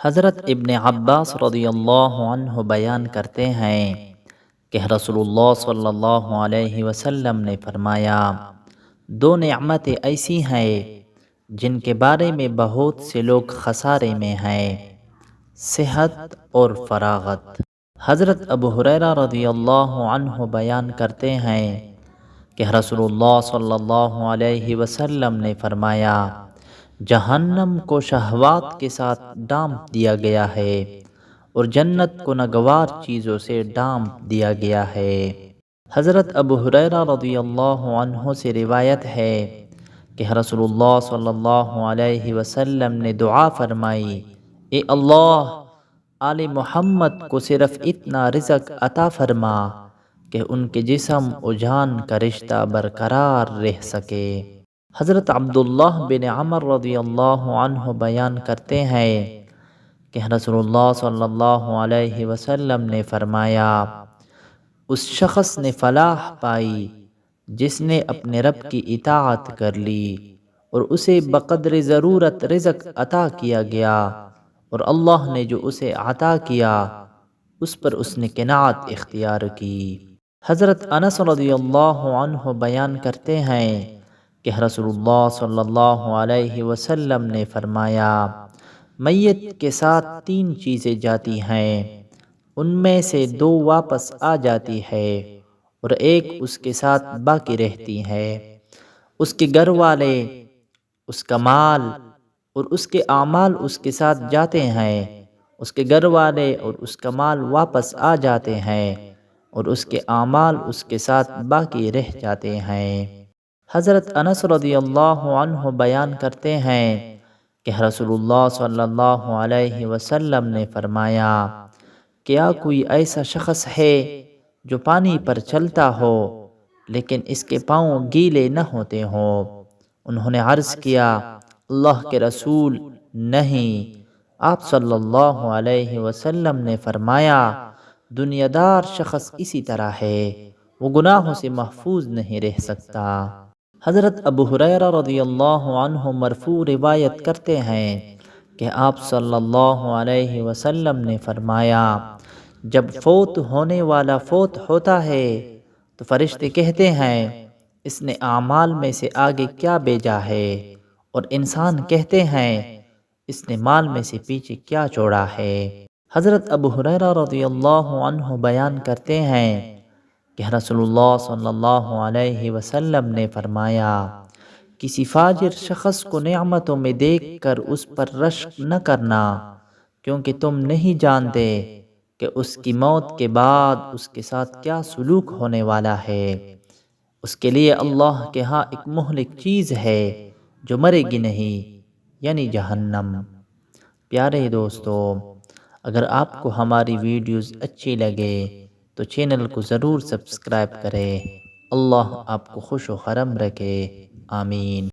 حضرت ابن عباس رضی اللہ عنہ بیان کرتے ہیں کہ رسول اللہ صلی اللہ علیہ وسلم نے فرمایا، دو نعمتیں ایسی ہیں جن کے بارے میں بہت سے لوگ خسارے میں ہیں، صحت اور فراغت۔ حضرت ابو ہریرہ رضی اللہ عنہ بیان کرتے ہیں کہ رسول اللہ صلی اللہ علیہ وسلم نے فرمایا، جہنم کو شہوات کے ساتھ ڈانپ دیا گیا ہے اور جنت کو ناگوار چیزوں سے ڈانپ دیا گیا ہے۔ حضرت ابو ہریرہ رضی اللہ عنہ سے روایت ہے کہ رسول اللہ صلی اللہ علیہ وسلم نے دعا فرمائی، اے اللہ، آل محمد کو صرف اتنا رزق عطا فرما کہ ان کے جسم و جان کا رشتہ برقرار رہ سکے۔ حضرت عبداللہ بن عمر رضی اللہ عنہ بیان کرتے ہیں کہ رسول اللہ صلی اللہ علیہ وسلم نے فرمایا، اس شخص نے فلاح پائی جس نے اپنے رب کی اطاعت کر لی اور اسے بقدر ضرورت رزق عطا کیا گیا، اور اللہ نے جو اسے عطا کیا اس پر اس نے قناعت اختیار کی۔ حضرت انس رضی اللہ عنہ بیان کرتے ہیں کہ رسول اللہ صلی اللہ علیہ وسلم نے فرمایا، میت کے ساتھ تین چیزیں جاتی ہیں، ان میں سے دو واپس آ جاتی ہے اور ایک اس کے ساتھ باقی رہتی ہے، اس کے گھر والے، اس کا مال اور اس کے اعمال اس کے ساتھ جاتے ہیں، اس کے گھر والے اور اس کا مال واپس آ جاتے ہیں اور اس کے اعمال اس کے ساتھ باقی رہ جاتے ہیں۔ حضرت انس رضی اللہ عنہ بیان کرتے ہیں کہ رسول اللہ صلی اللہ علیہ وسلم نے فرمایا، کیا کوئی ایسا شخص ہے جو پانی پر چلتا ہو لیکن اس کے پاؤں گیلے نہ ہوتے ہوں؟ انہوں نے عرض کیا، اللہ کے رسول، نہیں۔ آپ صلی اللہ علیہ وسلم نے فرمایا، دنیا دار شخص اسی طرح ہے، وہ گناہوں سے محفوظ نہیں رہ سکتا۔ حضرت ابو ہریرہ رضی اللہ عنہ مرفوع روایت کرتے ہیں کہ آپ صلی اللہ علیہ وسلم نے فرمایا، جب فوت ہونے والا فوت ہوتا ہے تو فرشتے کہتے ہیں، اس نے اعمال میں سے آگے کیا بھیجا ہے، اور انسان کہتے ہیں، اس نے مال میں سے پیچھے کیا چھوڑا ہے۔ حضرت ابو ہریرہ رضی اللہ عنہ بیان کرتے ہیں کہ رسول اللہ صلی اللہ علیہ وسلم نے فرمایا، کسی فاجر شخص کو نعمتوں میں دیکھ کر اس پر رشک نہ کرنا، کیونکہ تم نہیں جانتے کہ اس کی موت کے بعد اس کے ساتھ کیا سلوک ہونے والا ہے۔ اس کے لیے اللہ کے ہاں ایک مہلک چیز ہے جو مرے گی نہیں، یعنی جہنم۔ پیارے دوستو، اگر آپ کو ہماری ویڈیوز اچھی لگے تو چینل کو ضرور سبسکرائب کریں۔ اللہ آپ کو خوش و خرم رکھے، آمین۔